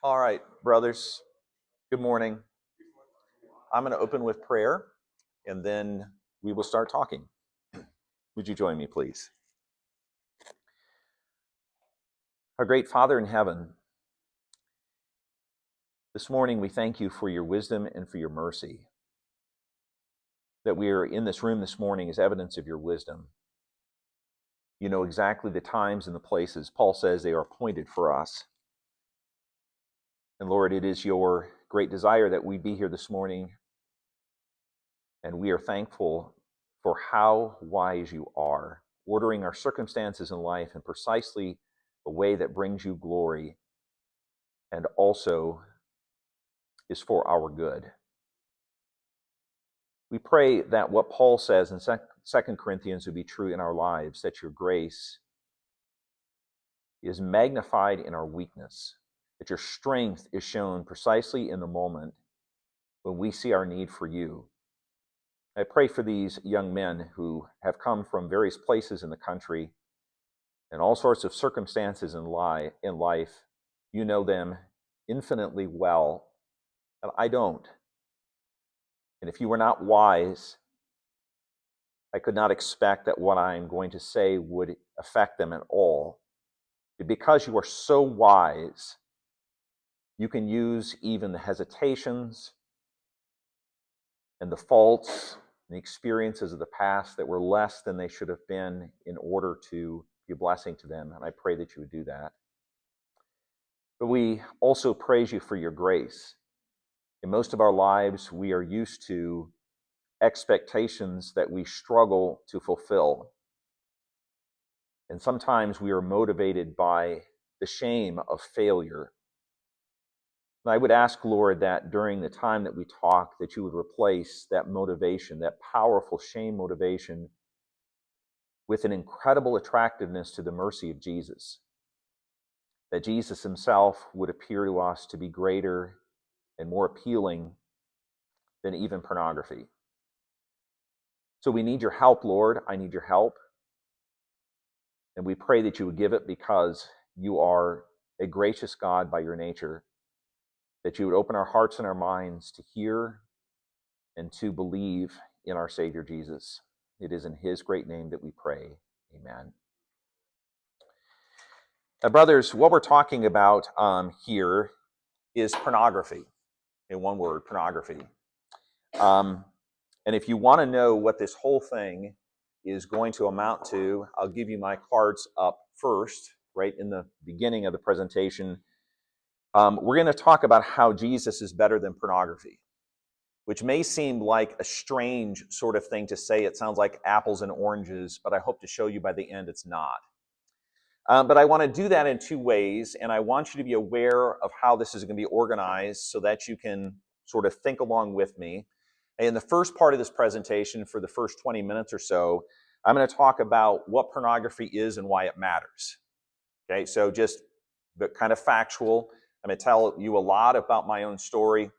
All right, brothers, good morning. I'm going to open with prayer, and then we will start talking. Would you join me, please? Our great Father in heaven, this morning we thank you for your wisdom and for your mercy. That we are in this room this morning is evidence of your wisdom. You know exactly the times and the places. Paul says they are appointed for us. And Lord, it is your great desire that we be here this morning, and we are thankful for how wise you are, ordering our circumstances in life in precisely a way that brings you glory and also is for our good. We pray that what Paul says in 2 Corinthians would be true in our lives, that your grace is magnified in our weakness, that your strength is shown precisely in the moment when we see our need for you. I pray for these young men who have come from various places in the country and all sorts of circumstances in life. You know them infinitely well, and I don't. And if you were not wise, I could not expect that what I'm going to say would affect them at all. Because you are so wise, you can use even the hesitations and the faults and the experiences of the past that were less than they should have been in order to be a blessing to them. And I pray that you would do that. But we also praise you for your grace. In most of our lives, we are used to expectations that we struggle to fulfill. And sometimes we are motivated by the shame of failure. And I would ask, Lord, that during the time that we talk, that you would replace that motivation, that powerful shame motivation, with an incredible attractiveness to the mercy of Jesus. That Jesus himself would appear to us to be greater and more appealing than even pornography. So we need your help, Lord. I need your help. And we pray that you would give it because you are a gracious God by your nature, that you would open our hearts and our minds to hear and to believe in our Savior Jesus. It is in his great name that we pray. Amen. Now, brothers, what we're talking about here is pornography. In one word, pornography. And if you want to know what this whole thing is going to amount to, I'll give you my cards up first, right in the beginning of the presentation. We're going to talk about how Jesus is better than pornography, which may seem like a strange sort of thing to say. It sounds like apples and oranges, but I hope to show you by the end it's not. But I want to do that in two ways, and I want you to be aware of how this is going to be organized so that you can sort of think along with me. In the first part of this presentation, for the first 20 minutes or so, I'm going to talk about what pornography is and why it matters. Okay, so just the kind of factual. I'm going to tell you a lot about my own story,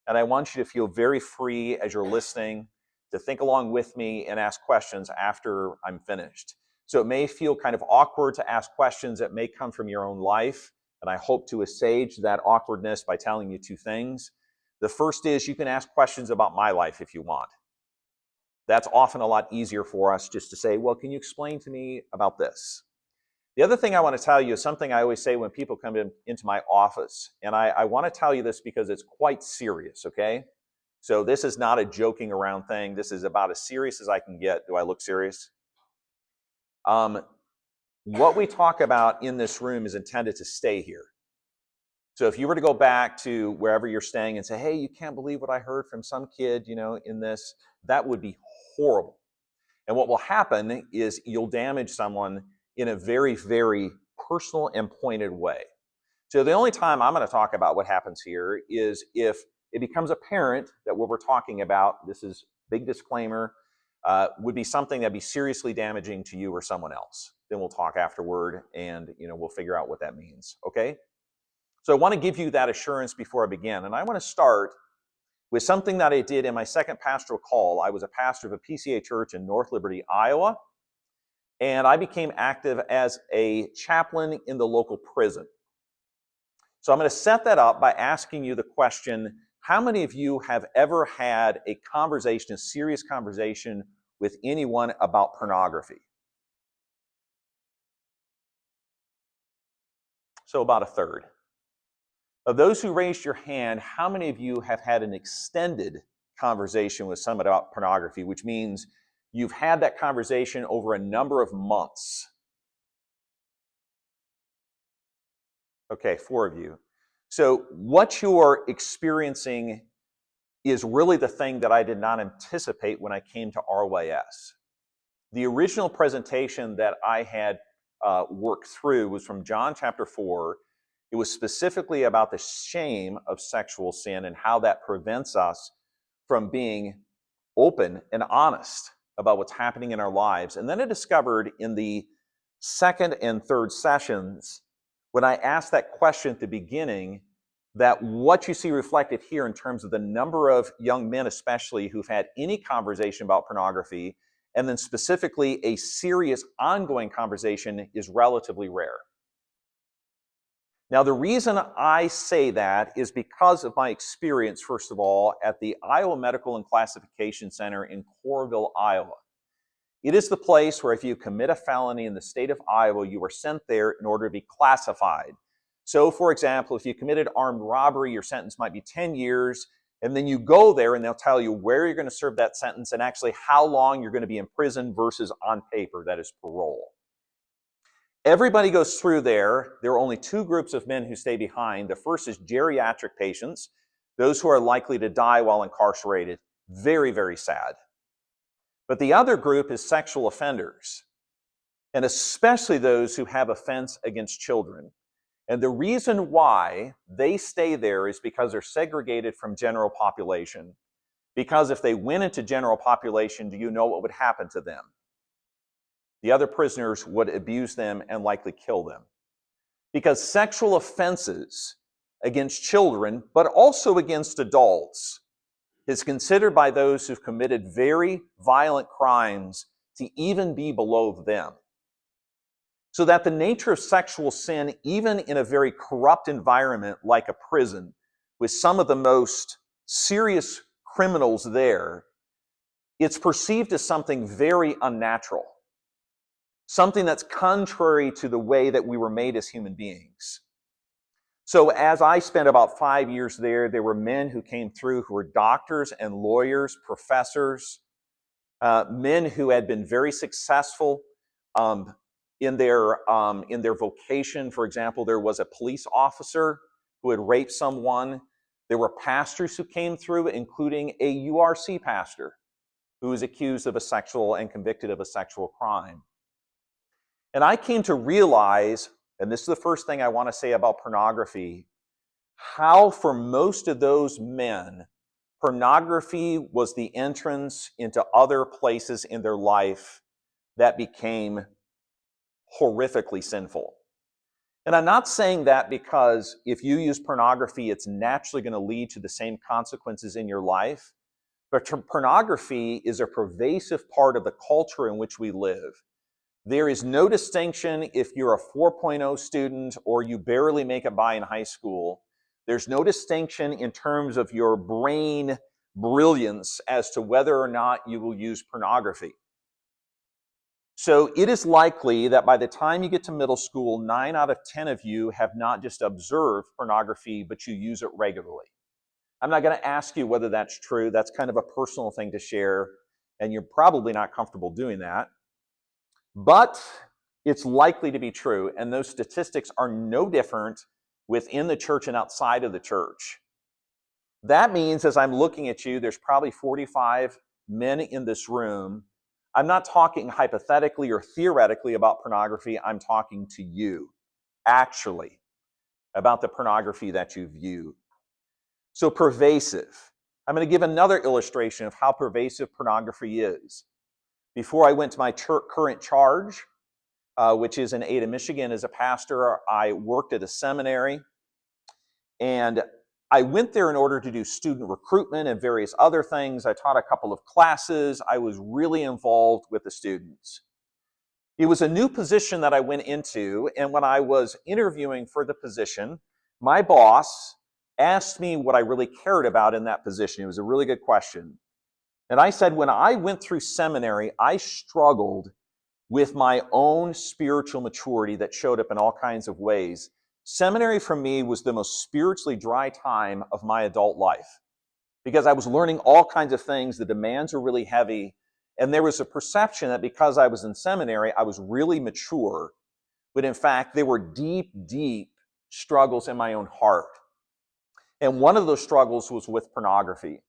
and I want you to feel very free as you're listening to think along with me and ask questions after I'm finished. So it may feel kind of awkward to ask questions that may come from your own life, and I hope to assuage that awkwardness by telling you two things. The first is you can ask questions about my life if you want. That's often a lot easier for us just to say, well, can you explain to me about this? The other thing I want to tell you is something I always say when people come into my office, and I want to tell you this because it's quite serious, okay? So this is not a joking around thing. This is about as serious as I can get. Do I look serious? What we talk about in this room is intended to stay here. So if you were to go back to wherever you're staying and say, hey, you can't believe what I heard from some kid, in this, that would be horrible. And what will happen is you'll damage someone in a very, very personal and pointed way. So the only time I'm going to talk about what happens here is if it becomes apparent that what we're talking about, this is big disclaimer, would be something that'd be seriously damaging to you or someone else. Then we'll talk afterward and we'll figure out what that means, okay? So I want to give you that assurance before I begin. And I want to start with something that I did in my second pastoral call. I was a pastor of a PCA church in North Liberty, Iowa, and I became active as a chaplain in the local prison. So I'm going to set that up by asking you the question, how many of you have ever had a conversation, a serious conversation with anyone about pornography? So about a third. Of those who raised your hand, how many of you have had an extended conversation with someone about pornography, which means you've had that conversation over a number of months? Okay, 4 of you. So what you're experiencing is really the thing that I did not anticipate when I came to RYS. The original presentation that I had worked through was from John chapter 4. It was specifically about the shame of sexual sin and how that prevents us from being open and honest about what's happening in our lives. And then I discovered in the second and third sessions, when I asked that question at the beginning, that what you see reflected here in terms of the number of young men especially who've had any conversation about pornography, and then specifically a serious ongoing conversation, is relatively rare. Now, the reason I say that is because of my experience, first of all, at the Iowa Medical and Classification Center in Coralville, Iowa. It is the place where if you commit a felony in the state of Iowa, you are sent there in order to be classified. So, for example, if you committed armed robbery, your sentence might be 10 years, and then you go there and they'll tell you where you're going to serve that sentence and actually how long you're going to be in prison versus on paper, that is parole. Everybody goes through there. There are only 2 groups of men who stay behind. The first is geriatric patients, those who are likely to die while incarcerated. Very, very sad. But the other group is sexual offenders, and especially those who have offense against children. And the reason why they stay there is because they're segregated from general population. Because if they went into general population, do you know what would happen to them? The other prisoners would abuse them and likely kill them. Because sexual offenses against children, but also against adults, is considered by those who've committed very violent crimes to even be below them. So that the nature of sexual sin, even in a very corrupt environment like a prison, with some of the most serious criminals there, it's perceived as something very unnatural. Something that's contrary to the way that we were made as human beings. So as I spent about 5 years there were men who came through who were doctors and lawyers, professors, men who had been very successful in their vocation. For example, there was a police officer who had raped someone. There were pastors who came through, including a URC pastor who was accused of a sexual and convicted of a sexual crime. And I came to realize, and this is the first thing I want to say about pornography, how for most of those men, pornography was the entrance into other places in their life that became horrifically sinful. And I'm not saying that because if you use pornography, it's naturally going to lead to the same consequences in your life. But pornography is a pervasive part of the culture in which we live. There is no distinction if you're a 4.0 student or you barely make it by in high school. There's no distinction in terms of your brain brilliance as to whether or not you will use pornography. So it is likely that by the time you get to middle school, 9 out of 10 of you have not just observed pornography, but you use it regularly. I'm not going to ask you whether that's true. That's kind of a personal thing to share, and you're probably not comfortable doing that. But it's likely to be true, and those statistics are no different within the church and outside of the church. That means, as I'm looking at you, there's probably 45 men in this room. I'm not talking hypothetically or theoretically about pornography. I'm talking to you, actually, about the pornography that you view. So pervasive. I'm going to give another illustration of how pervasive pornography is. Before I went to my current charge, which is in Ada, Michigan, as a pastor, I worked at a seminary, and I went there in order to do student recruitment and various other things. I taught a couple of classes. I was really involved with the students. It was a new position that I went into, and when I was interviewing for the position, my boss asked me what I really cared about in that position. It was a really good question. And I said, when I went through seminary, I struggled with my own spiritual maturity that showed up in all kinds of ways. Seminary for me was the most spiritually dry time of my adult life because I was learning all kinds of things. The demands were really heavy. And there was a perception that because I was in seminary, I was really mature. But in fact, there were deep, deep struggles in my own heart. And one of those struggles was with pornography.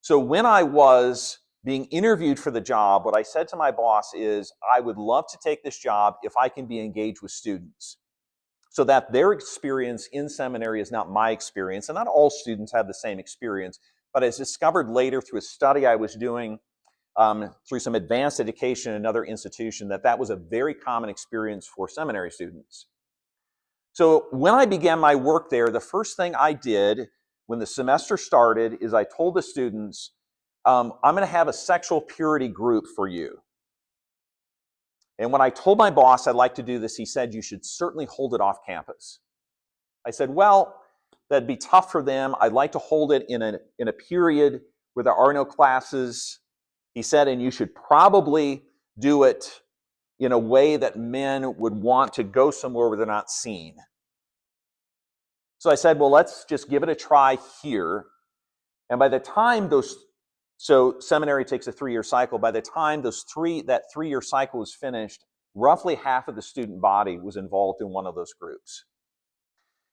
So when I was being interviewed for the job, what I said to my boss is, I would love to take this job if I can be engaged with students, so that their experience in seminary is not my experience. And not all students have the same experience, but I discovered later through a study I was doing through some advanced education in another institution that was a very common experience for seminary students. So when I began my work there, the first thing I did when the semester started is I told the students, I'm going to have a sexual purity group for you. And when I told my boss I'd like to do this, he said, you should certainly hold it off campus. I said, well, that'd be tough for them. I'd like to hold it in a period where there are no classes. He said, and you should probably do it in a way that men would want to go somewhere where they're not seen. So I said, well, let's just give it a try here. And by the time so seminary takes a 3-year cycle, by the time that 3-year cycle was finished, roughly half of the student body was involved in one of those groups.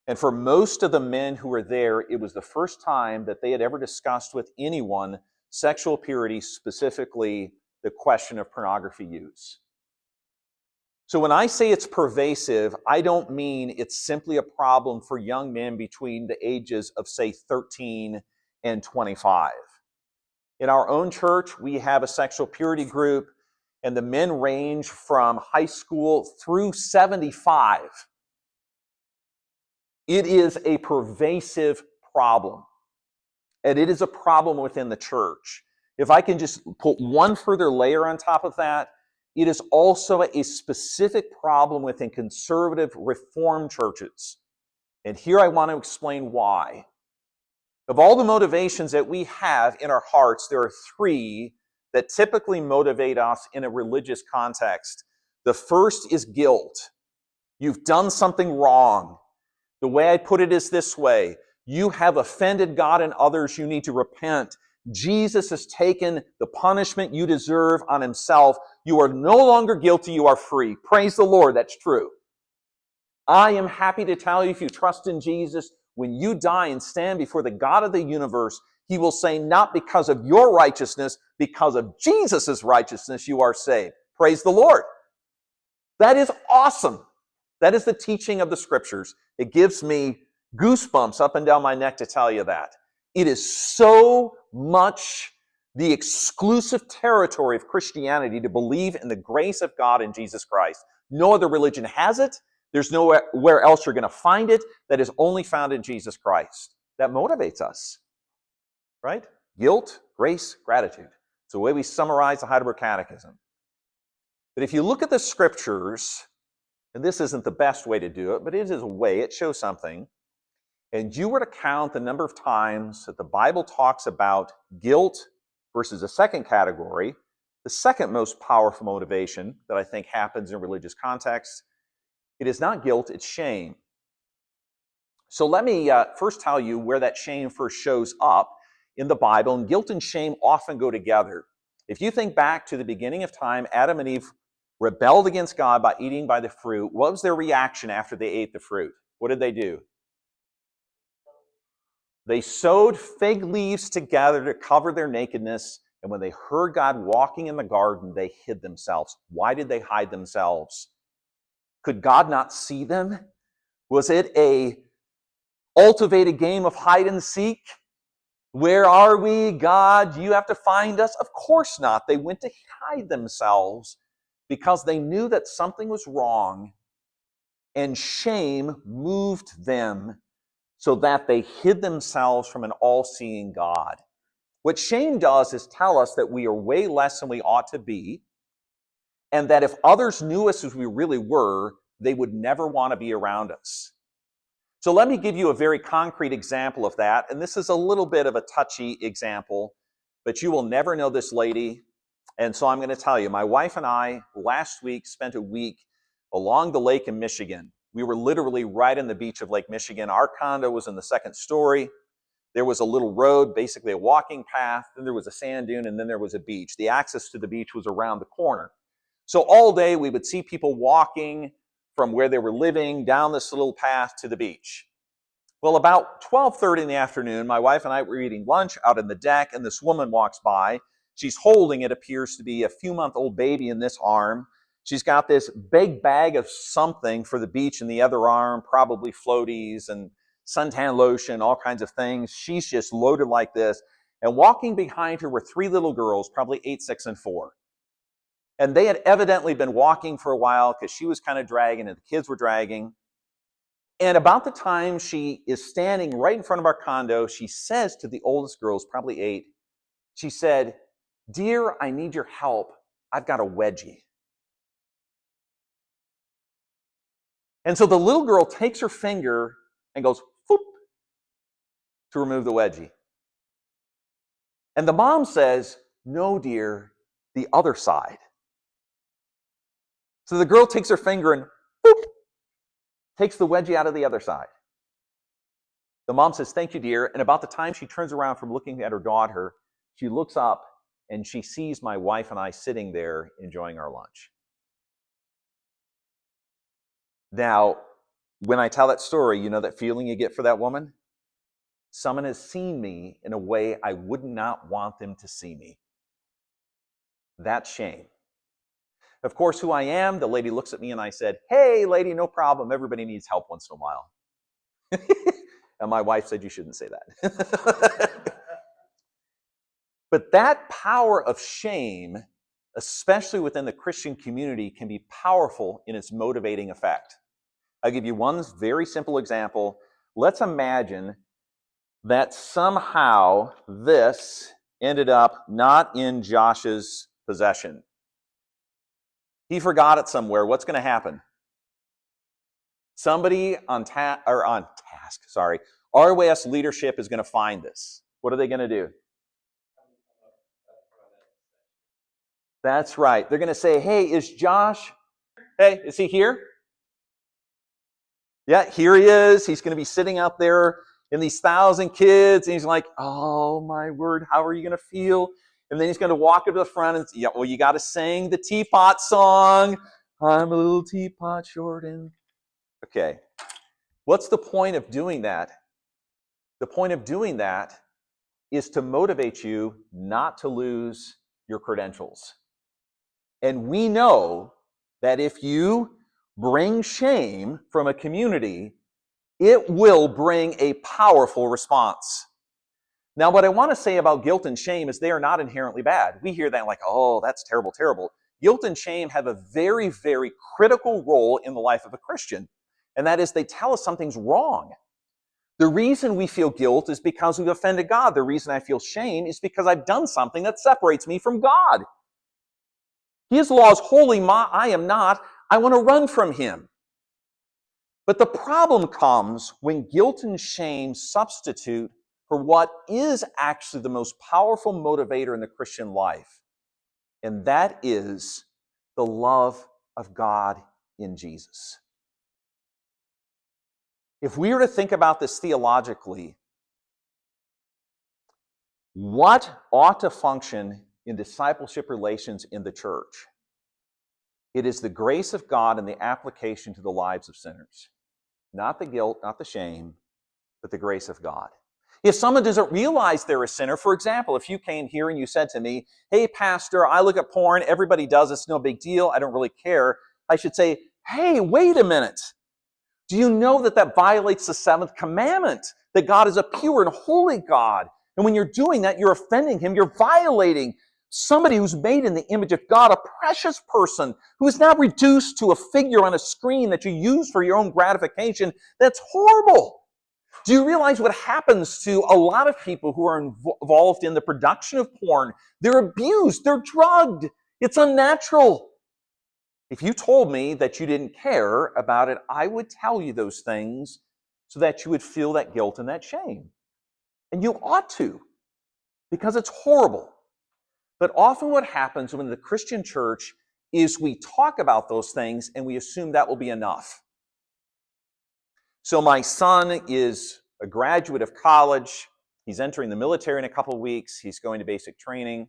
And for most of the men who were there, it was the first time that they had ever discussed with anyone sexual purity, specifically the question of pornography use. So when I say it's pervasive, I don't mean it's simply a problem for young men between the ages of, say, 13 and 25. In our own church, we have a sexual purity group, and the men range from high school through 75. It is a pervasive problem, and it is a problem within the church. If I can just put one further layer on top of that, it is also a specific problem within conservative Reformed churches. And here I want to explain why. Of all the motivations that we have in our hearts, there are 3 that typically motivate us in a religious context. The first is guilt. You've done something wrong. The way I put it is this way. You have offended God and others. You need to repent. Jesus has taken the punishment you deserve on himself. You are no longer guilty. You are free. Praise the Lord. That's true. I am happy to tell you, if you trust in Jesus, when you die and stand before the God of the universe, he will say, not because of your righteousness, because of Jesus' righteousness, you are saved. Praise the Lord. That is awesome. That is the teaching of the scriptures. It gives me goosebumps up and down my neck to tell you that. It is so much the exclusive territory of Christianity to believe in the grace of God in Jesus Christ. No other religion has it. There's nowhere else you're going to find it. That is only found in Jesus Christ. That motivates us, right? Guilt, grace, gratitude. It's the way we summarize the Heidelberg Catechism. But if you look at the scriptures, and this isn't the best way to do it, but it is a way, it shows something, and you were to count the number of times that the Bible talks about guilt versus a second category, the second most powerful motivation that I think happens in religious contexts, it is not guilt, it's shame. So let me first tell you where that shame first shows up in the Bible, and guilt and shame often go together. If you think back to the beginning of time, Adam and Eve rebelled against God by eating by the fruit. What was their reaction after they ate the fruit? What did they do? They sewed fig leaves together to cover their nakedness, and when they heard God walking in the garden, they hid themselves. Why did they hide themselves? Could God not see them? Was it a cultivated game of hide and seek? Where are we, God? You have to find us? Of course not. They went to hide themselves because they knew that something was wrong, and shame moved them so that they hid themselves from an all-seeing God. What shame does is tell us that we are way less than we ought to be, and that if others knew us as we really were, they would never want to be around us. So let me give you a very concrete example of that. And this is a little bit of a touchy example, but you will never know this lady. And so I'm going to tell you, my wife and I last week spent a week along the lake in Michigan. We were literally right on the beach of Lake Michigan. Our condo was in the second story. There was a little road, basically a walking path. Then there was a sand dune, and then there was a beach. The access to the beach was around the corner. So all day we would see people walking from where they were living down this little path to the beach. Well, about 12:30 in the afternoon, my wife and I were eating lunch out on the deck, and this woman walks by. She's holding, it appears to be, a few-month-old baby in this arm. She's got this big bag of something for the beach in the other arm, probably floaties and suntan lotion, all kinds of things. She's just loaded like this. And walking behind her were three little girls, probably 8, 6, and 4. And they had evidently been walking for a while because she was kind of dragging and the kids were dragging. And about the time she is standing right in front of our condo, she says to the oldest girls, probably 8, she said, "Dear, I need your help. I've got a wedgie." And so the little girl takes her finger and goes, "Whoop," to remove the wedgie. And the mom says, "No, dear, the other side." So the girl takes her finger and whoop, takes the wedgie out of the other side. The mom says, "Thank you, dear." And about the time she turns around from looking at her daughter, she looks up and she sees my wife and I sitting there enjoying our lunch. Now, when I tell that story, you know that feeling you get for that woman? Someone has seen me in a way I would not want them to see me. That's shame. Of course, who I am, the lady looks at me and I said, "Hey, lady, no problem. Everybody needs help once in a while." And my wife said, "You shouldn't say that." But that power of shame, especially within the Christian community, can be powerful in its motivating effect. I'll give you one very simple example. Let's imagine that somehow this ended up not in Josh's possession. He forgot it somewhere. What's going to happen? Somebody on ROS leadership is going to find this. What are they going to do? That's right. They're going to say, "Hey, is Josh? Hey, is he here?" Yeah, here he is. He's going to be sitting out there in these 1,000 kids, and he's like, "Oh my word, how are you going to feel?" And then he's going to walk up to the front and, "Yeah, well, you got to sing the teapot song. I'm a little teapot short and..." Okay. What's the point of doing that? The point of doing that is to motivate you not to lose your credentials. And we know that if you bring shame from a community, it will bring a powerful response. Now, what I want to say about guilt and shame is they are not inherently bad. We hear that like, "Oh, that's terrible, terrible." Guilt and shame have a very, very critical role in the life of a Christian, and that is they tell us something's wrong. The reason we feel guilt is because we've offended God. The reason I feel shame is because I've done something that separates me from God. His law is holy, I am not. I want to run from Him. But the problem comes when guilt and shame substitute for what is actually the most powerful motivator in the Christian life, and that is the love of God in Jesus. If we were to think about this theologically, what ought to function in discipleship relations in the church? It is the grace of God and the application to the lives of sinners. Not the guilt, not the shame, but the grace of God. If someone doesn't realize they're a sinner, for example, if you came here and you said to me, "Hey, pastor, I look at porn, everybody does, it's no big deal, I don't really care," I should say, "Hey, wait a minute. Do you know that that violates the 7th commandment? That God is a pure and holy God. And when you're doing that, you're offending Him, you're violating somebody who's made in the image of God, a precious person who is now reduced to a figure on a screen that you use for your own gratification. That's horrible." Do you realize what happens to a lot of people who are involved in the production of porn? They're abused, they're drugged, it's unnatural. If you told me that you didn't care about it, I would tell you those things so that you would feel that guilt and that shame. And you ought to, because it's horrible. But often what happens when the Christian church is we talk about those things and we assume that will be enough. So my son is a graduate of college. He's entering the military in a couple of weeks. He's going to basic training.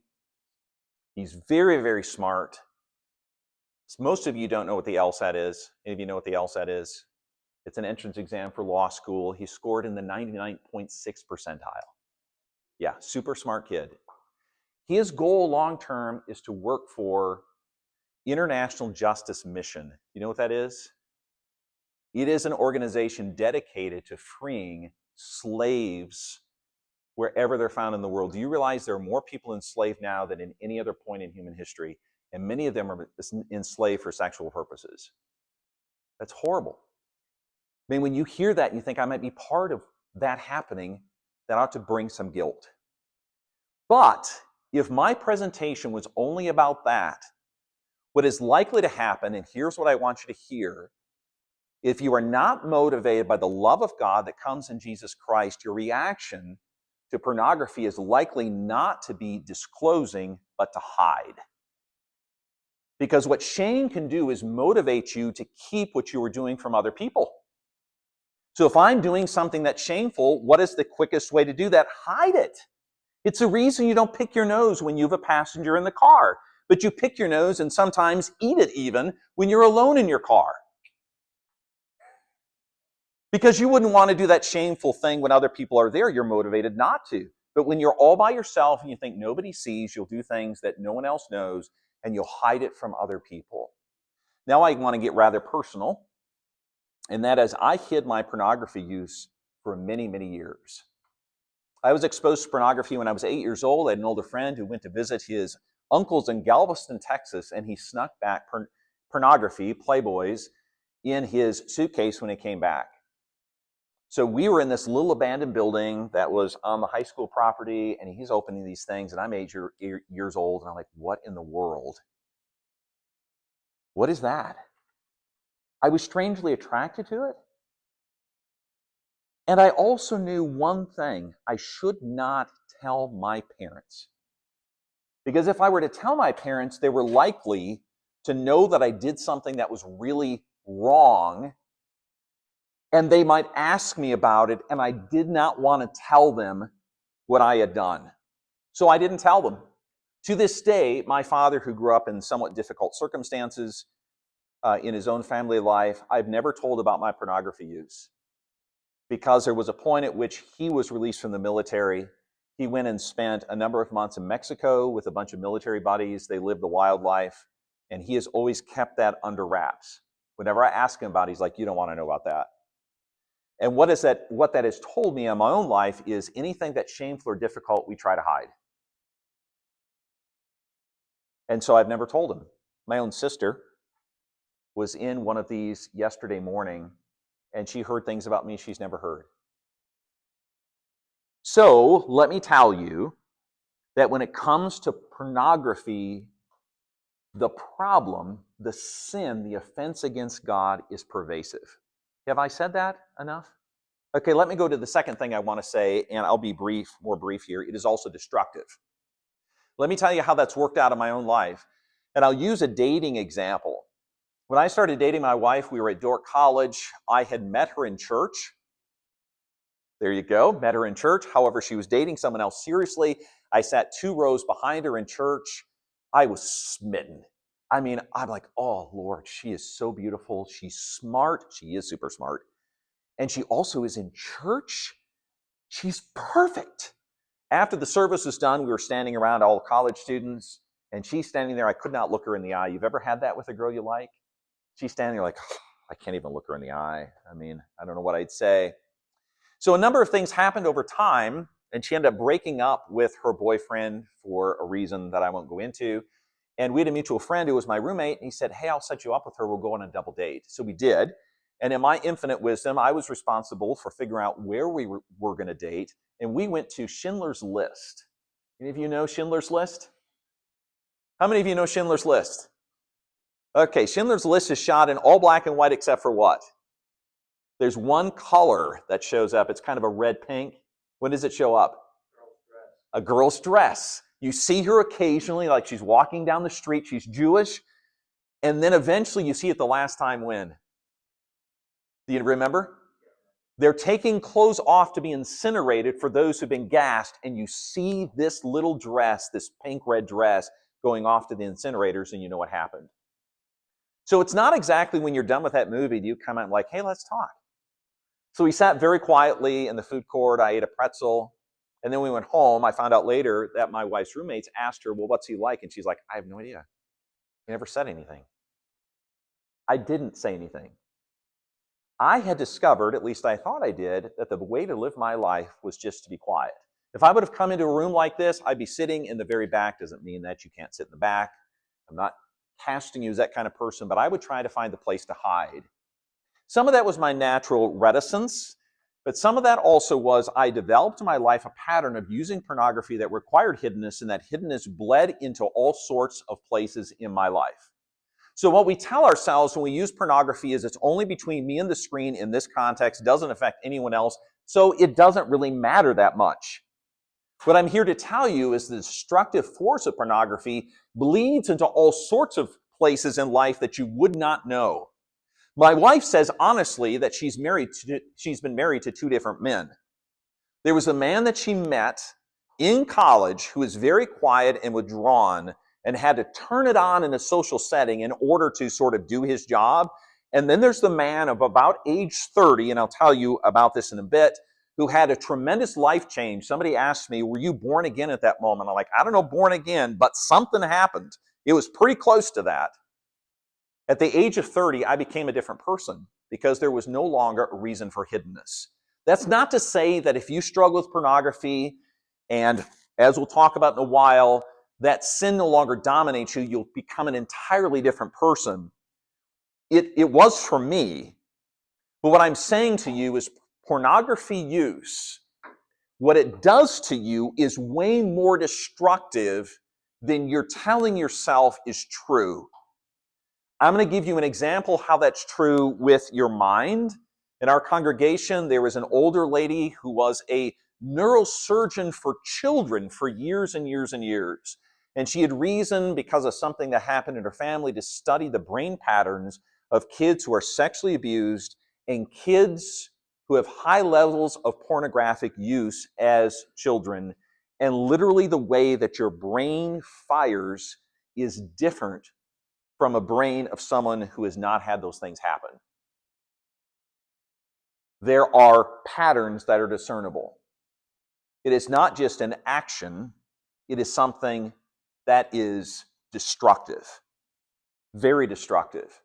He's very, very smart. Most of you don't know what the LSAT is. Any of you know what the LSAT is? It's an entrance exam for law school. He scored in the 99.6 percentile. Yeah, super smart kid. His goal long-term is to work for International Justice Mission. You know what that is? It is an organization dedicated to freeing slaves wherever they're found in the world. Do you realize there are more people enslaved now than in any other point in human history? And many of them are enslaved for sexual purposes. That's horrible. I mean, when you hear that, you think I might be part of that happening. That ought to bring some guilt. But if my presentation was only about that, what is likely to happen, and here's what I want you to hear, if you are not motivated by the love of God that comes in Jesus Christ, your reaction to pornography is likely not to be disclosing, but to hide. Because what shame can do is motivate you to keep what you were doing from other people. So if I'm doing something that's shameful, what is the quickest way to do that? Hide it. It's the reason you don't pick your nose when you have a passenger in the car, but you pick your nose and sometimes eat it even when you're alone in your car. Because you wouldn't want to do that shameful thing when other people are there. You're motivated not to. But when you're all by yourself and you think nobody sees, you'll do things that no one else knows, and you'll hide it from other people. Now I want to get rather personal, and that is I hid my pornography use for many, many years. I was exposed to pornography when I was 8 years old. I had an older friend who went to visit his uncles in Galveston, Texas, and he snuck back pornography, Playboys, in his suitcase when he came back. So we were in this little abandoned building that was on the high school property, and he's opening these things, and I'm 8 years old, and I'm like, what in the world? What is that? I was strangely attracted to it. And I also knew one thing: I should not tell my parents. Because if I were to tell my parents, they were likely to know that I did something that was really wrong, and they might ask me about it, and I did not want to tell them what I had done. So I didn't tell them. To this day, my father, who grew up in somewhat difficult circumstances in his own family life, I've never told about my pornography use. Because there was a point at which he was released from the military. He went and spent a number of months in Mexico with a bunch of military buddies. They lived the wild life, and he has always kept that under wraps. Whenever I ask him about it, he's like, you don't want to know about that. And what that has told me in my own life is anything that's shameful or difficult, we try to hide. And so I've never told him. My own sister was in one of these yesterday morning, and she heard things about me she's never heard. So let me tell you that when it comes to pornography, the problem, the sin, the offense against God is pervasive. Have I said that enough? Okay, let me go to the second thing I want to say, and I'll be more brief here. It is also destructive. Let me tell you how that's worked out in my own life. And I'll use a dating example. When I started dating my wife, we were at Dordt College. I had met her in church. There you go, met her in church. However, she was dating someone else seriously. I sat 2 rows behind her in church. I was smitten. I mean, I'm like, oh, Lord, she is so beautiful. She's smart. She is super smart. And she also is in church. She's perfect. After the service was done, we were standing around, all college students, and she's standing there. I could not look her in the eye. You've ever had that with a girl you like? She's standing there like, oh, I can't even look her in the eye. I mean, I don't know what I'd say. So a number of things happened over time, and she ended up breaking up with her boyfriend for a reason that I won't go into. And we had a mutual friend who was my roommate, and he said, hey, I'll set you up with her. We'll go on a double date. So we did. And in my infinite wisdom, I was responsible for figuring out where we were going to date. And we went to Schindler's List. Any of you know Schindler's List? How many of you know Schindler's List? Okay, Schindler's List is shot in all black and white except for what? There's one color that shows up. It's kind of a red pink. When does it show up? A girl's dress. You see her occasionally, like she's walking down the street. She's Jewish. And then eventually you see it the last time when? Do you remember? They're taking clothes off to be incinerated for those who've been gassed, and you see this little dress, this pink-red dress, going off to the incinerators, and you know what happened. So it's not exactly when you're done with that movie, do you come out and like, hey, let's talk. So we sat very quietly in the food court. I ate a pretzel, and then we went home. I found out later that my wife's roommates asked her, well, what's he like? And she's like, I have no idea. He never said anything. I didn't say anything. I had discovered, at least I thought I did, that the way to live my life was just to be quiet. If I would have come into a room like this, I'd be sitting in the very back. Doesn't mean that you can't sit in the back. I'm not casting you as that kind of person, but I would try to find a place to hide. Some of that was my natural reticence, but some of that also was I developed in my life a pattern of using pornography that required hiddenness, and that hiddenness bled into all sorts of places in my life. So what we tell ourselves when we use pornography is it's only between me and the screen in this context, doesn't affect anyone else, so it doesn't really matter that much. What I'm here to tell you is the destructive force of pornography bleeds into all sorts of places in life that you would not know. My wife says honestly that she's been married to 2 different men. There was a man that she met in college who was very quiet and withdrawn, and had to turn it on in a social setting in order to sort of do his job. And then there's the man of about age 30, and I'll tell you about this in a bit, who had a tremendous life change. Somebody asked me, were you born again at that moment? I'm like, I don't know, born again, but something happened. It was pretty close to that. At the age of 30, I became a different person because there was no longer a reason for hiddenness. That's not to say that if you struggle with pornography, and as we'll talk about in a while, that sin no longer dominates you, you'll become an entirely different person. It was for me. But what I'm saying to you is pornography use, what it does to you is way more destructive than you're telling yourself is true. I'm going to give you an example how that's true with your mind. In our congregation, there was an older lady who was a neurosurgeon for children for years and years and years. And she had reason, because of something that happened in her family, to study the brain patterns of kids who are sexually abused and kids who have high levels of pornographic use as children. And literally the way that your brain fires is different from a brain of someone who has not had those things happen. There are patterns that are discernible. It is not just an action, it is something that is destructive, very destructive.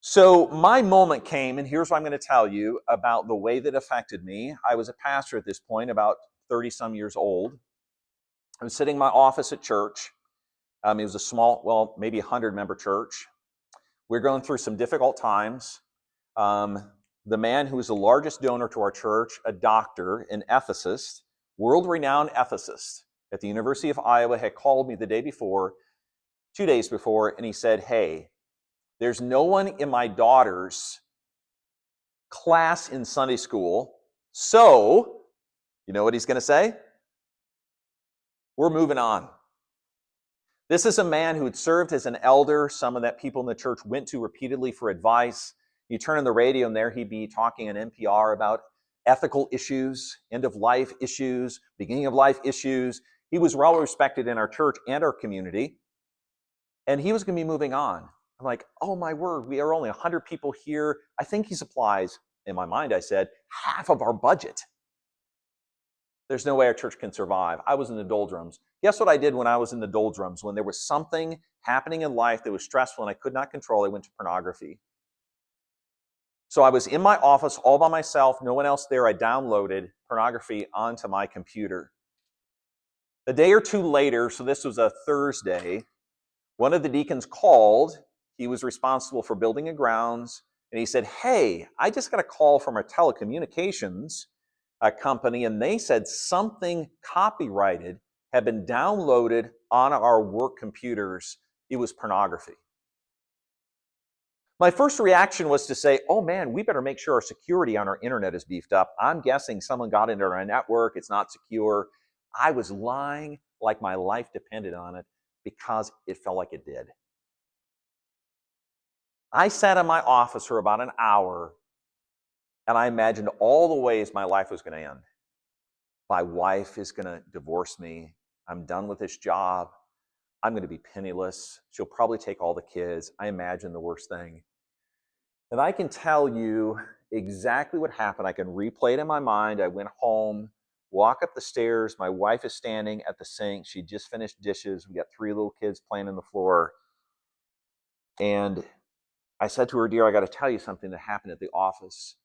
So my moment came, and here's what I'm going to tell you about the way that affected me. I was a pastor at this point, about 30-some years old. I was sitting in my office at church. It was a small, well, maybe 100-member church. We're going through some difficult times. The man who was the largest donor to our church, a doctor, an ethicist, world-renowned ethicist at the University of Iowa, had called me the day before, 2 days before, and he said, hey, there's no one in my daughter's class in Sunday school, so, you know what he's going to say? We're moving on. This is a man who had served as an elder, someone that people in the church went to repeatedly for advice. You turn on the radio and there he'd be talking on NPR about ethical issues, end-of-life issues, beginning-of-life issues. He was well respected in our church and our community, and he was going to be moving on. I'm like, oh my word, we are only 100 people here. I think he supplies, in my mind I said, half of our budget. There's no way our church can survive. I was in the doldrums. Guess what I did when I was in the doldrums? When there was something happening in life that was stressful and I could not control, I went to pornography. So I was in my office all by myself, no one else there. I downloaded pornography onto my computer. A day or two later, so this was a Thursday, one of the deacons called. He was responsible for building and grounds. And he said, hey, I just got a call from our telecommunications company, and they said something copyrighted had been downloaded on our work computers. It was pornography. My first reaction was to say, oh man, we better make sure our security on our internet is beefed up. I'm guessing someone got into our network. It's not secure. I was lying like my life depended on it because it felt like it did. I sat in my office for about an hour and I imagined all the ways my life was going to end. My wife is going to divorce me. I'm done with this job. I'm going to be penniless. She'll probably take all the kids. I imagine the worst thing. And I can tell you exactly what happened. I can replay it in my mind. I went home, walk up the stairs. My wife is standing at the sink. She just finished dishes. We got 3 little kids playing on the floor. And I said to her, dear, I got to tell you something that happened at the office.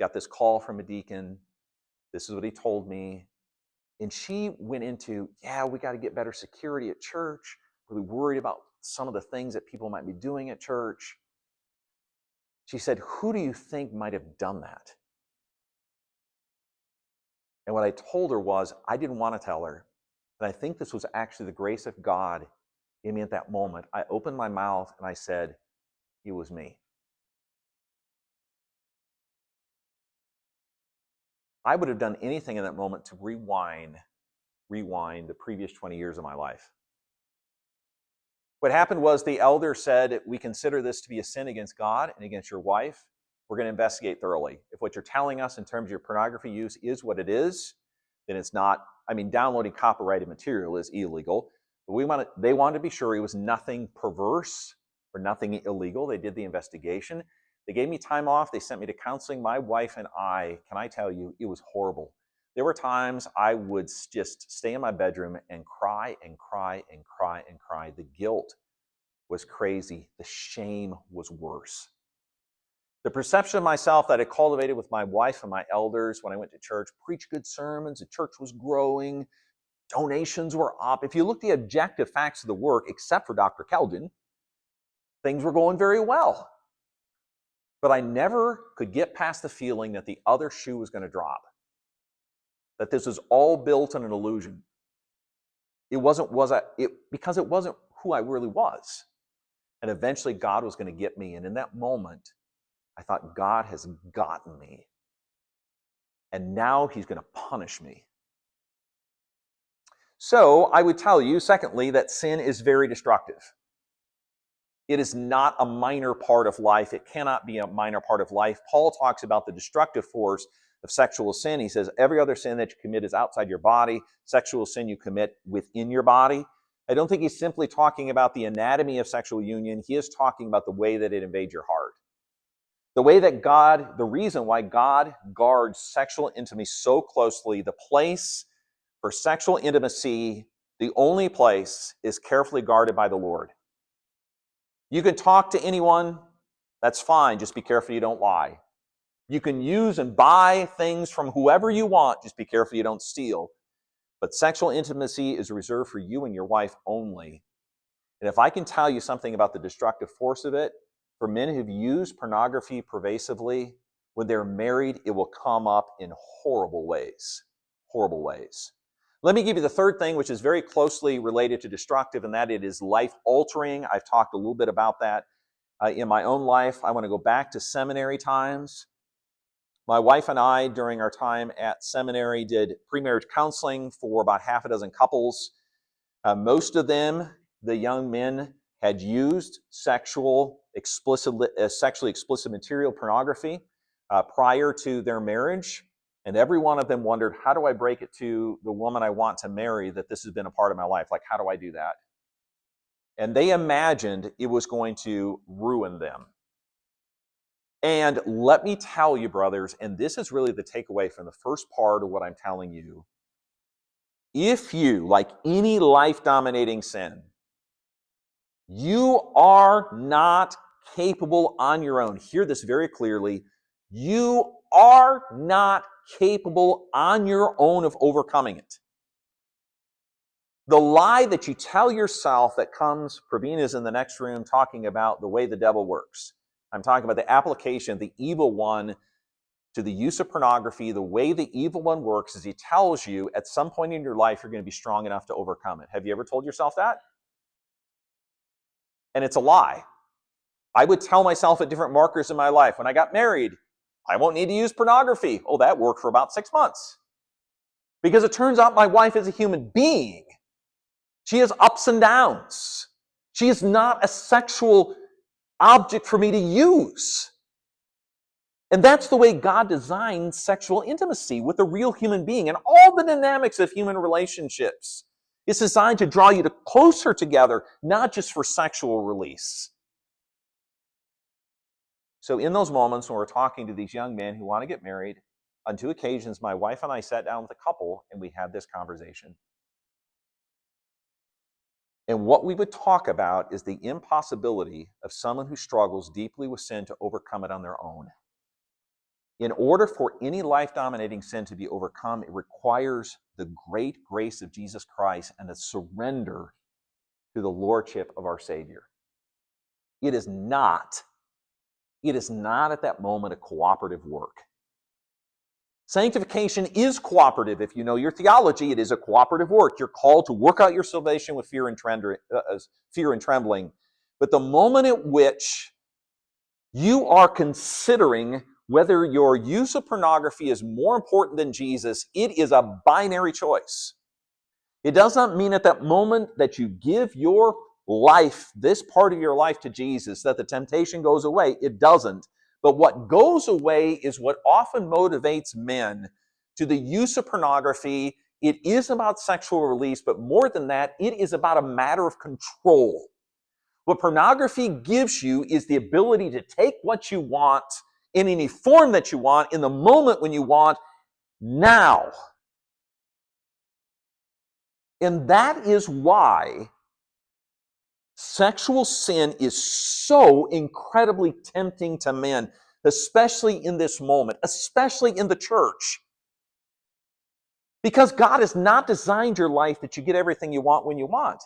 Got this call from a deacon. This is what he told me. And she went into, yeah, we got to get better security at church. Really worried about some of the things that people might be doing at church. She said, who do you think might have done that? And what I told her was, I didn't want to tell her. And I think this was actually the grace of God in me at that moment. I opened my mouth and I said, it was me. I would have done anything in that moment to rewind the previous 20 years of my life. What happened was the elder said, we consider this to be a sin against God and against your wife. We're going to investigate thoroughly. If what you're telling us in terms of your pornography use is what it is, then it's not, downloading copyrighted material is illegal. But they wanted to be sure it was nothing perverse or nothing illegal. They did the investigation. They gave me time off. They sent me to counseling. My wife and I, can I tell you, it was horrible. There were times I would just stay in my bedroom and cry and cry and cry and cry. The guilt was crazy. The shame was worse. The perception of myself that I cultivated with my wife and my elders when I went to church, preached good sermons, the church was growing, donations were up. If you look at the objective facts of the work, except for Dr. Keldon, things were going very well. But I never could get past the feeling that the other shoe was going to drop. That this was all built on an illusion. Because it wasn't who I really was. And eventually God was going to get me. And in that moment, I thought, God has gotten me. And now he's going to punish me. So I would tell you, secondly, that sin is very destructive. It is not a minor part of life. It cannot be a minor part of life. Paul talks about the destructive force of sexual sin. He says, every other sin that you commit is outside your body. Sexual sin you commit within your body. I don't think he's simply talking about the anatomy of sexual union. He is talking about the way that it invades your heart. The reason why God guards sexual intimacy so closely, the place for sexual intimacy, the only place, is carefully guarded by the Lord. You can talk to anyone, that's fine, just be careful you don't lie. You can use and buy things from whoever you want, just be careful you don't steal. But sexual intimacy is reserved for you and your wife only. And if I can tell you something about the destructive force of it, for men who've used pornography pervasively, when they're married, it will come up in horrible ways. Horrible ways. Let me give you the third thing, which is very closely related to destructive, and that it is life-altering. I've talked a little bit about that in my own life. I want to go back to seminary times. My wife and I, during our time at seminary, did premarriage counseling for about half a dozen couples. Most of them, the young men, had used sexually explicit material, pornography, prior to their marriage. And every one of them wondered, how do I break it to the woman I want to marry that this has been a part of my life? Like, how do I do that? And they imagined it was going to ruin them. And let me tell you, brothers, and this is really the takeaway from the first part of what I'm telling you. If you, like any life-dominating sin, you are not capable on your own. Hear this very clearly. You are not capable on your own of overcoming it. The lie that you tell yourself that comes, Praveen is in the next room talking about the way the devil works. I'm talking about the application of the evil one to the use of pornography. The way the evil one works is he tells you at some point in your life you're going to be strong enough to overcome it. Have you ever told yourself that? And it's a lie. I would tell myself at different markers in my life, when I got married, I won't need to use pornography. Oh, that worked for about 6 months. Because it turns out my wife is a human being. She has ups and downs. She is not a sexual object for me to use. And that's the way God designed sexual intimacy with a real human being and all the dynamics of human relationships. It's designed to draw you closer together, not just for sexual release. So in those moments when we're talking to these young men who want to get married, on 2 occasions, my wife and I sat down with a couple and we had this conversation. And what we would talk about is the impossibility of someone who struggles deeply with sin to overcome it on their own. In order for any life-dominating sin to be overcome, it requires the great grace of Jesus Christ and a surrender to the lordship of our Savior. It is not at that moment a cooperative work. Sanctification is cooperative. If you know your theology, it is a cooperative work. You're called to work out your salvation with fear and trembling. But the moment at which you are considering whether your use of pornography is more important than Jesus, it is a binary choice. It does not mean at that moment that you give your life, this part of your life, to Jesus, that the temptation goes away. It doesn't. But what goes away is what often motivates men to the use of pornography. It is about sexual release, but more than that, it is about a matter of control. What pornography gives you is the ability to take what you want in any form that you want, in the moment when you want, now. And that is why sexual sin is so incredibly tempting to men, especially in this moment, especially in the church. Because God has not designed your life that you get everything you want when you want.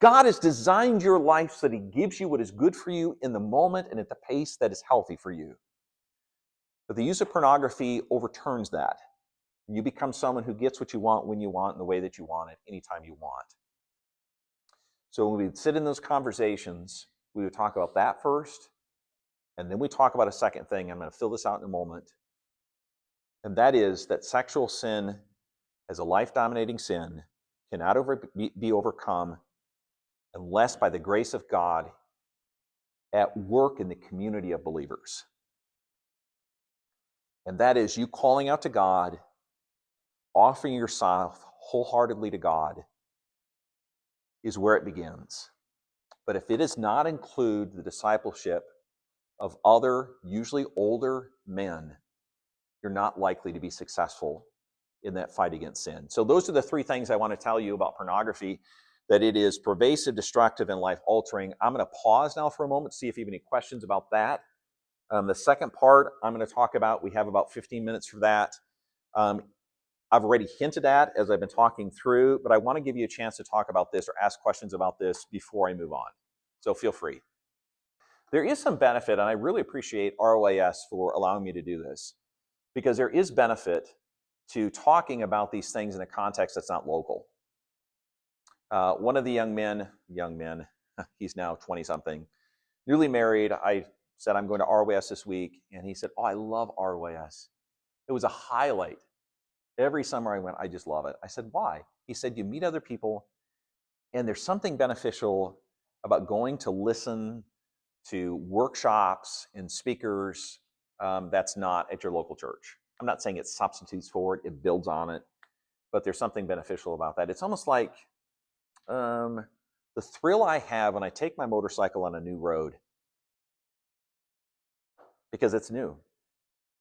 God has designed your life so that He gives you what is good for you in the moment and at the pace that is healthy for you. But the use of pornography overturns that. You become someone who gets what you want when you want in the way that you want it, anytime you want. So when we would sit in those conversations, we would talk about that first, and then we talk about a second thing. I'm going to fill this out in a moment. And that is that sexual sin, as a life-dominating sin, cannot be overcome unless by the grace of God at work in the community of believers. And that is you calling out to God, offering yourself wholeheartedly to God, is where it begins. But if it does not include the discipleship of other, usually older men, you're not likely to be successful in that fight against sin. So those are the 3 things I want to tell you about pornography, that it is pervasive, destructive, and life-altering. I'm going to pause now for a moment to see if you have any questions about that. The second part I'm going to talk about, we have about 15 minutes for that. I've already hinted at as I've been talking through, but I want to give you a chance to talk about this or ask questions about this before I move on. So feel free. There is some benefit, and I really appreciate ROAS for allowing me to do this, because there is benefit to talking about these things in a context that's not local. One of the young men, he's now 20-something, newly married. I said, I'm going to ROAS this week, and he said, oh, I love ROAS. It was a highlight. Every summer I went, I just love it. I said, why? He said, you meet other people, and there's something beneficial about going to listen to workshops and speakers that's not at your local church. I'm not saying it substitutes for it, it builds on it, but there's something beneficial about that. It's almost like the thrill I have when I take my motorcycle on a new road, because it's new.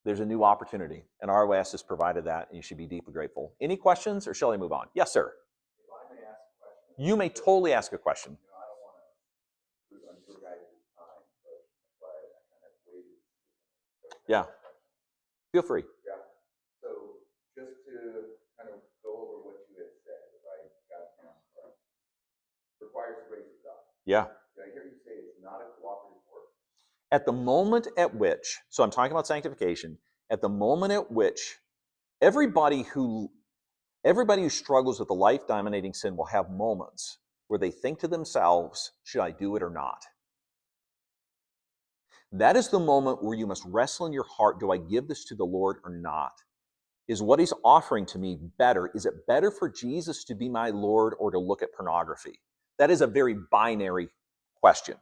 There's a new opportunity, and ROS has provided that, and you should be deeply grateful. Any questions, or shall I move on? Yes, sir. If I may ask a question. You may totally ask a question. I don't want to intrude on your guys' time, but I kind of waited. Yeah. Feel free. Yeah. So just to kind of go over what you had said, if I got it down correct, requires the grace of God. Yeah. Did I hear you say it's not a cooperative work? At the moment at which, so I'm talking about sanctification, at the moment at which everybody who struggles with the life-dominating sin will have moments where they think to themselves, should I do it or not? That is the moment where you must wrestle in your heart, do I give this to the Lord or not? Is what he's offering to me better? Is it better for Jesus to be my Lord or to look at pornography? That is a very binary question.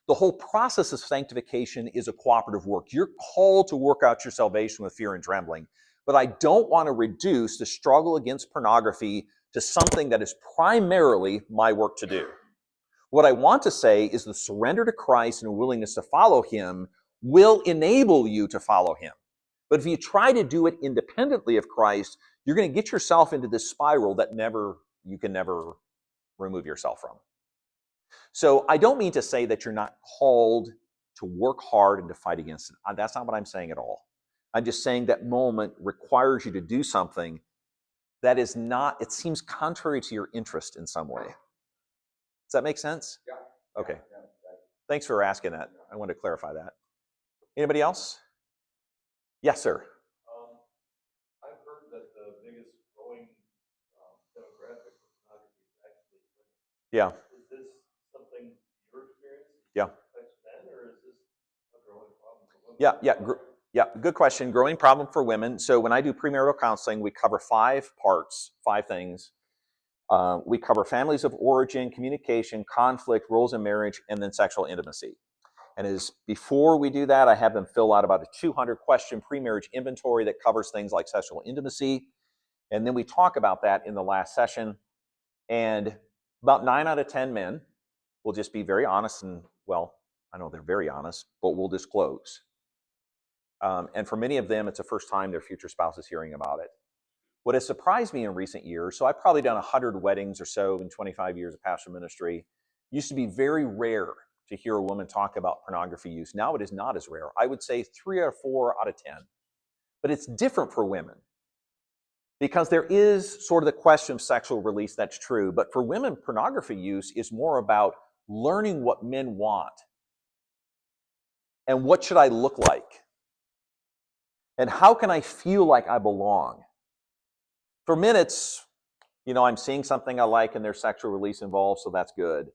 The whole process of sanctification is a cooperative work. You're called to work out your salvation with fear and trembling. But I don't want to reduce the struggle against pornography to something that is primarily my work to do. What I want to say is the surrender to Christ and a willingness to follow him will enable you to follow him. But if you try to do it independently of Christ, you're going to get yourself into this spiral that you can never remove yourself from. So I don't mean to say that you're not called to work hard and to fight against it. That's not what I'm saying at all. I'm just saying that moment requires you to do something that is not, it seems contrary to your interest in some way. Does that make sense? Yeah. Okay. Yeah. Thanks for asking that. I wanted to clarify that. Anybody else? Yes, sir. I've heard that the biggest growing demographic of pornography is actually women. Yeah. Is this something you're experiencing? Yeah. Affects men, or is this a growing problem for women? Yeah, good question. Growing problem for women. So when I do premarital counseling, we cover 5 parts, 5 things. We cover families of origin, communication, conflict, roles in marriage, and then sexual intimacy. And before we do that, I have them fill out about a 200-question pre-marriage inventory that covers things like sexual intimacy. And then we talk about that in the last session. And about 9 out of 10 men will just be very honest and, well, I know they're very honest, but will disclose. And for many of them, it's the first time their future spouse is hearing about it. What has surprised me in recent years, so I've probably done 100 weddings or so in 25 years of pastoral ministry, used to be very rare to hear a woman talk about pornography use. Now it is not as rare. I would say 3 or 4 out of 10. But it's different for women because there is sort of the question of sexual release, that's true. But for women, pornography use is more about learning what men want and what should I look like and how can I feel like I belong. For men, it's, I'm seeing something I like and there's sexual release involved, so that's good.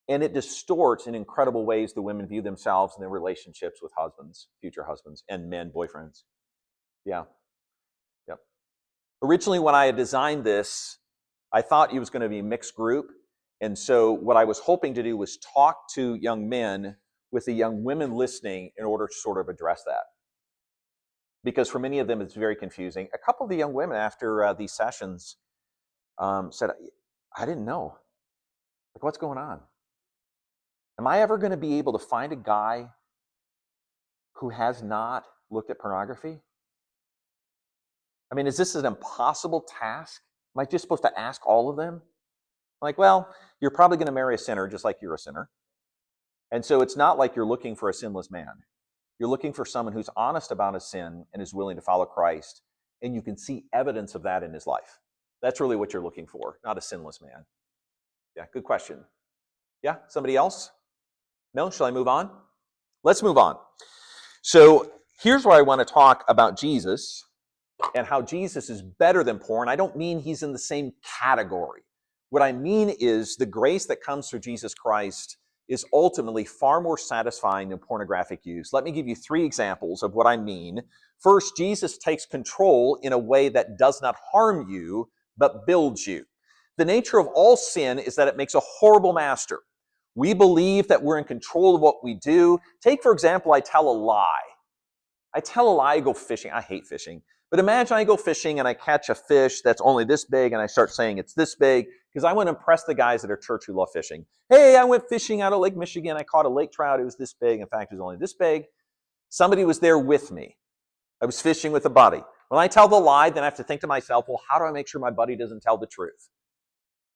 And it distorts in incredible ways the women view themselves and their relationships with husbands, future husbands, and men, boyfriends. Yeah. Yep. Originally, when I had designed this, I thought it was going to be a mixed group. And so what I was hoping to do was talk to young men with the young women listening in order to sort of address that. Because for many of them, it's very confusing. A couple of the young women after these sessions said, I didn't know. Like, what's going on? Am I ever going to be able to find a guy who has not looked at pornography? I mean, is this an impossible task? Am I just supposed to ask all of them? Like, well, you're probably going to marry a sinner just like you're a sinner. And so it's not like you're looking for a sinless man. You're looking for someone who's honest about his sin and is willing to follow Christ. And you can see evidence of that in his life. That's really what you're looking for, not a sinless man. Yeah, good question. Yeah, somebody else? No? Shall I move on? Let's move on. So here's where I want to talk about Jesus and how Jesus is better than porn. I don't mean he's in the same category. What I mean is the grace that comes through Jesus Christ is ultimately far more satisfying than pornographic use. Let me give you 3 examples of what I mean. First, Jesus takes control in a way that does not harm you, but builds you. The nature of all sin is that it makes a horrible master. We believe that we're in control of what we do. Take, for example, I tell a lie. I go fishing. I hate fishing. But imagine I go fishing and I catch a fish that's only this big and I start saying it's this big because I want to impress the guys at our church who love fishing. Hey, I went fishing out of Lake Michigan. I caught a lake trout. It was this big. In fact, it was only this big. Somebody was there with me. I was fishing with a buddy. When I tell the lie, then I have to think to myself, well, how do I make sure my buddy doesn't tell the truth?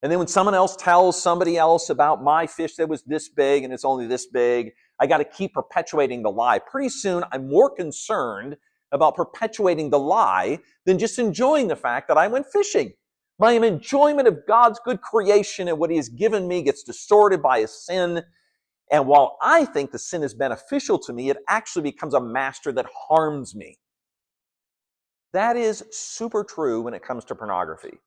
And then when someone else tells somebody else about my fish that was this big and it's only this big, I got to keep perpetuating the lie. Pretty soon, I'm more concerned about perpetuating the lie than just enjoying the fact that I went fishing. My enjoyment of God's good creation and what he has given me gets distorted by his sin. And while I think the sin is beneficial to me, it actually becomes a master that harms me. That is super true when it comes to pornography.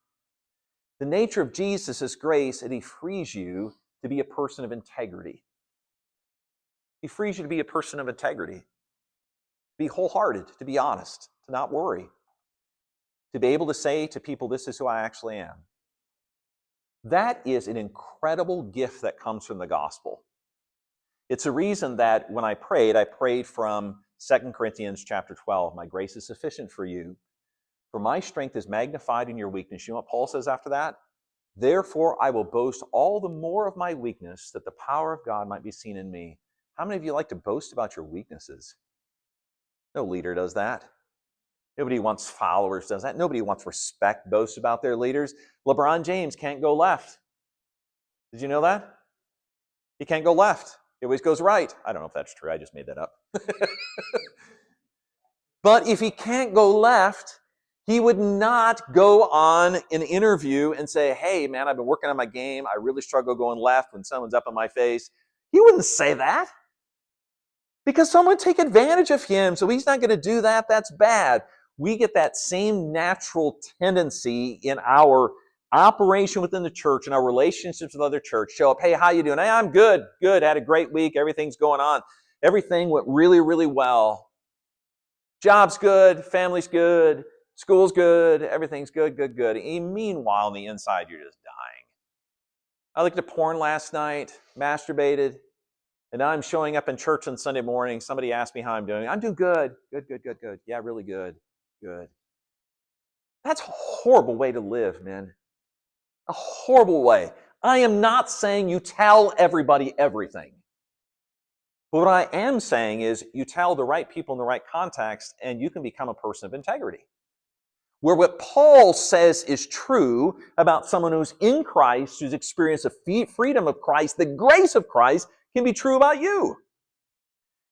The nature of Jesus is grace, and he frees you to be a person of integrity. He frees you to be a person of integrity, to be wholehearted, to be honest, to not worry, to be able to say to people, this is who I actually am. That is an incredible gift that comes from the gospel. It's a reason that when I prayed from 2 Corinthians chapter 12. My grace is sufficient for you, for my strength is magnified in your weakness. You know what Paul says after that? Therefore, I will boast all the more of my weakness, that the power of God might be seen in me. How many of you like to boast about your weaknesses? No leader does that. Nobody wants followers does that. Nobody wants respect, boasts about their leaders. LeBron James can't go left. Did you know that? He can't go left. He always goes right. I don't know if that's true. I just made that up. But if he can't go left, he would not go on an interview and say, hey, man, I've been working on my game. I really struggle going left when someone's up in my face. He wouldn't say that because someone would take advantage of him. So he's not going to do that. That's bad. We get that same natural tendency in our operation within the church and our relationships with other church. Show up, hey, how you doing? Hey, I'm good, had a great week. Everything's going on. Everything went really, really well. Job's good, family's good, school's good, everything's good. And meanwhile, on the inside, you're just dying. I looked at porn last night, masturbated, and now I'm showing up in church on Sunday morning. Somebody asked me how I'm doing. I'm doing good. Good. Yeah, really good. That's a horrible way to live, man. A horrible way. I am not saying you tell everybody everything. But what I am saying is you tell the right people in the right context and you can become a person of integrity. Where what Paul says is true about someone who's in Christ, who's experienced the freedom of Christ, the grace of Christ, can be true about you.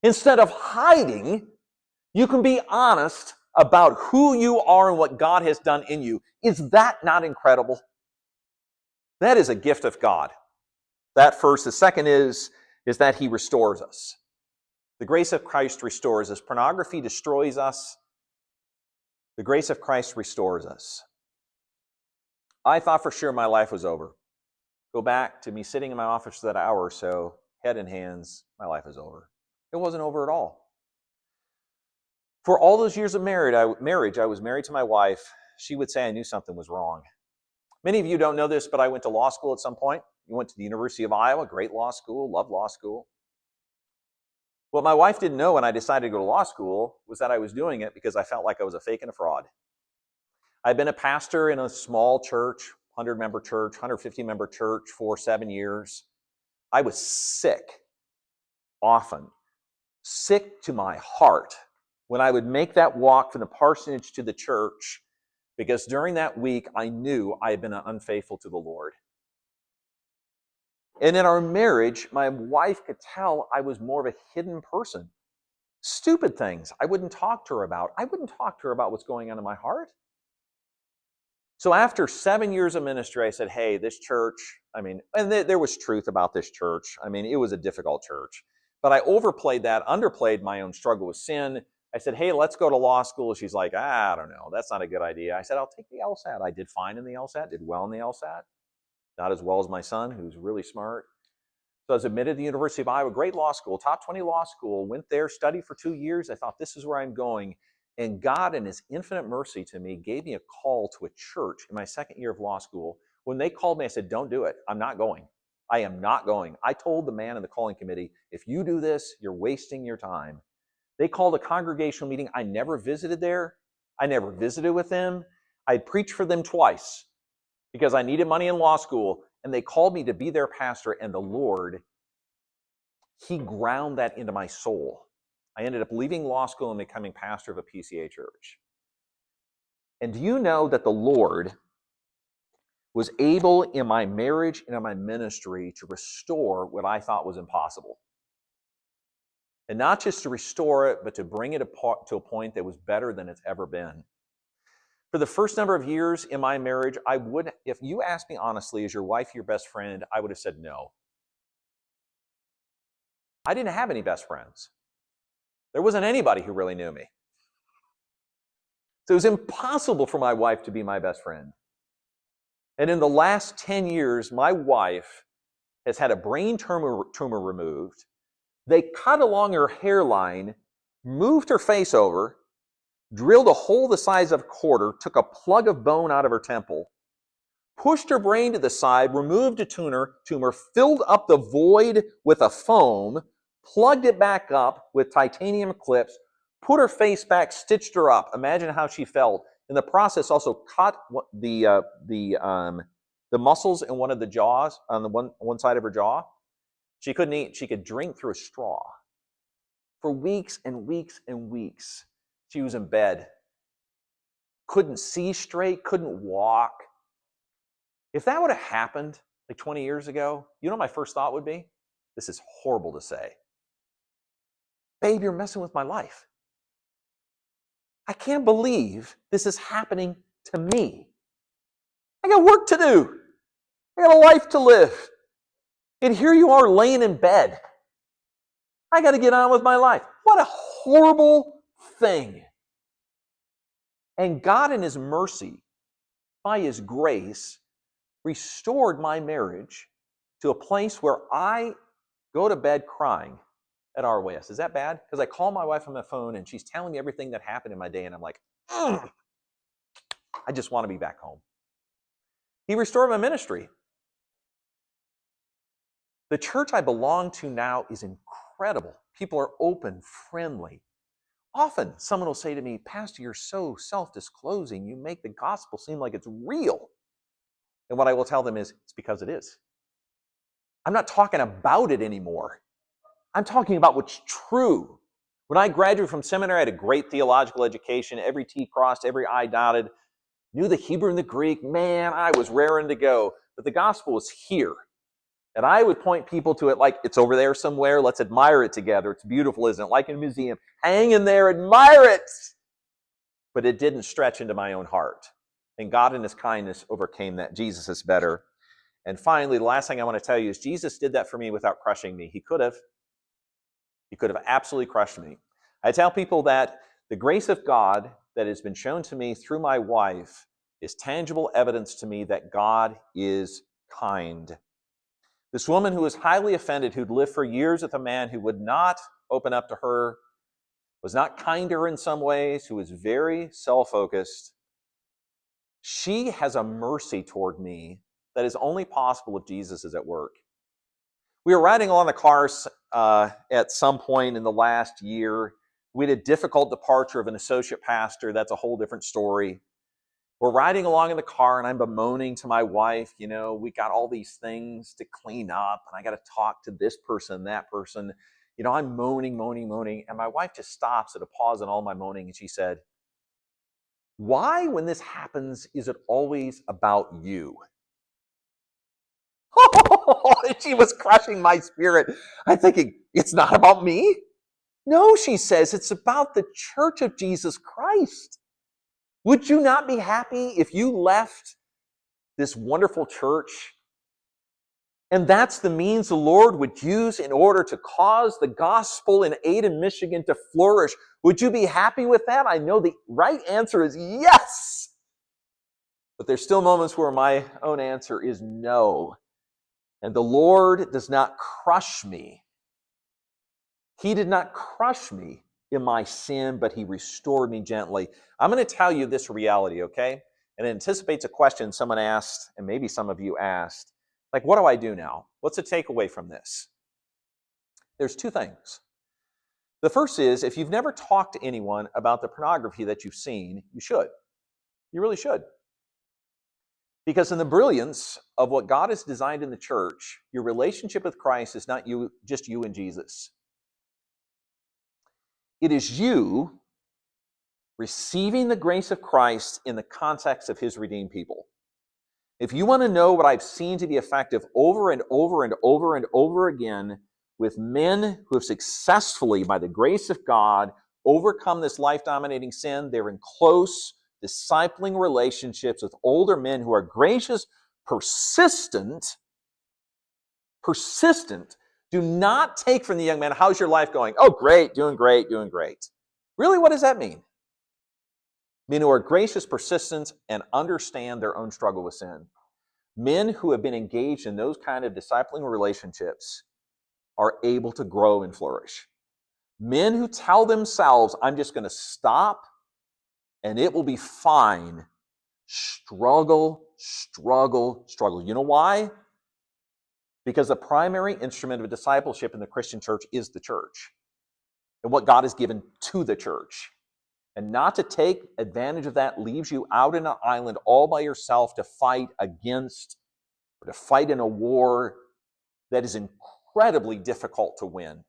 Instead of hiding, you can be honest about who you are and what God has done in you. Is that not incredible? That is a gift of God. That first. The second is that he restores us. The grace of Christ restores us. Pornography destroys us. The grace of Christ restores us. I thought for sure my life was over. Go back to me sitting in my office for that hour or so, head in hands, my life is over. It wasn't over at all. For all those years of marriage, I was married to my wife. She would say I knew something was wrong. Many of you don't know this, but I went to law school at some point. I went to the University of Iowa, great law school, loved law school. What my wife didn't know when I decided to go to law school was that I was doing it because I felt like I was a fake and a fraud. I'd been a pastor in a small church, 100-member church, 150-member church for 7 years. I was sick, often, sick to my heart when I would make that walk from the parsonage to the church, because during that week, I knew I had been unfaithful to the Lord. And in our marriage, my wife could tell I was more of a hidden person. Stupid things I wouldn't talk to her about. I wouldn't talk to her about what's going on in my heart. So after 7 years of ministry, I said, hey, this church, and there was truth about this church. It was a difficult church. But I underplayed my own struggle with sin. I said, hey, let's go to law school. She's like, I don't know. That's not a good idea. I said, I'll take the LSAT. I did fine in the LSAT, did well in the LSAT. Not as well as my son, who's really smart. So I was admitted to the University of Iowa, great law school, top 20 law school, went there, studied for 2 years. I thought, this is where I'm going. And God, in his infinite mercy to me, gave me a call to a church in my second year of law school. When they called me, I said, don't do it. I'm not going. I am not going. I told the man in the calling committee, if you do this, you're wasting your time. They called a congregational meeting. I never visited there. I never visited with them. I preached for them twice because I needed money in law school. And they called me to be their pastor. And the Lord, he ground that into my soul. I ended up leaving law school and becoming pastor of a PCA church. And do you know that the Lord was able in my marriage and in my ministry to restore what I thought was impossible? And not just to restore it, but to bring it to a point that was better than it's ever been. For the first number of years in my marriage, if you asked me honestly, is your wife your best friend? I would have said no. I didn't have any best friends. There wasn't anybody who really knew me. So it was impossible for my wife to be my best friend. And in the last 10 years, my wife has had a brain tumor removed. They cut along her hairline, moved her face over, drilled a hole the size of a quarter, took a plug of bone out of her temple, pushed her brain to the side, removed a tumor, filled up the void with a foam, plugged it back up with titanium clips, put her face back, stitched her up. Imagine how she felt. In the process, also cut the muscles in one of the jaws, on the one side of her jaw. She couldn't eat. She could drink through a straw. For weeks and weeks and weeks, she was in bed. Couldn't see straight, couldn't walk. If that would have happened like 20 years ago, you know what my first thought would be? This is horrible to say. Babe, you're messing with my life. I can't believe this is happening to me. I got work to do. I got a life to live. And here you are laying in bed. I got to get on with my life. What a horrible thing. And God in His mercy, by His grace, restored my marriage to a place where I go to bed crying at ROS. Is that bad? Because I call my wife on the phone and she's telling me everything that happened in my day, and I'm like, I just want to be back home. He restored my ministry. The church I belong to now is incredible. People are open, friendly. Often someone will say to me, Pastor, you're so self-disclosing. You make the gospel seem like it's real. And what I will tell them is, it's because it is. I'm not talking about it anymore. I'm talking about what's true. When I graduated from seminary, I had a great theological education, every T crossed, every I dotted, knew the Hebrew and the Greek. Man, I was raring to go. But the gospel was here. And I would point people to it like, it's over there somewhere. Let's admire it together. It's beautiful, isn't it? Like in a museum. Hang in there, admire it. But it didn't stretch into my own heart. And God in His kindness overcame that. Jesus is better. And finally, the last thing I want to tell you is Jesus did that for me without crushing me. He could have. He could have absolutely crushed me. I tell people that the grace of God that has been shown to me through my wife is tangible evidence to me that God is kind. This woman who was highly offended, who'd lived for years with a man who would not open up to her, was not kind to her in some ways, who was very self-focused, she has a mercy toward me that is only possible if Jesus is at work. We were riding along the cars at some point in the last year. We had a difficult departure of an associate pastor. That's a whole different story. We're riding along in the car, and I'm bemoaning to my wife, we got all these things to clean up, and I got to talk to this person, that person. I'm moaning, and my wife just stops at a pause in all my moaning, and she said, why, when this happens, is it always about you? She was crushing my spirit. I'm thinking, it's not about me? No, she says, it's about the church of Jesus Christ. Would you not be happy if you left this wonderful church and that's the means the Lord would use in order to cause the gospel in Ada, Michigan to flourish? Would you be happy with that? I know the right answer is yes. But there's still moments where my own answer is no. And the Lord does not crush me. He did not crush me in my sin, but He restored me gently. I'm going to tell you this reality, okay? And it anticipates a question someone asked, and maybe some of you asked. Like, what do I do now? What's the takeaway from this? There's two things. The first is, if you've never talked to anyone about the pornography that you've seen, you should. You really should. Because in the brilliance of what God has designed in the church, your relationship with Christ is not just you and Jesus. It is you receiving the grace of Christ in the context of His redeemed people. If you want to know what I've seen to be effective over and over and over and over again with men who have successfully, by the grace of God, overcome this life-dominating sin, they're in close, discipling relationships with older men who are gracious, persistent. Do not take from the young man, how's your life going? Oh, great, doing great. Really, what does that mean? Men who are gracious, persistent, and understand their own struggle with sin. Men who have been engaged in those kind of discipling relationships are able to grow and flourish. Men who tell themselves, I'm just going to stop and it will be fine, struggle, struggle, struggle. You know why? Because the primary instrument of discipleship in the Christian church is the church and what God has given to the church. And not to take advantage of that leaves you out in an island all by yourself to fight against or to fight in a war that is incredibly difficult to win.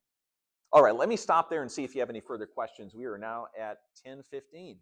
All right, let me stop there and see if you have any further questions. We are now at 10:15.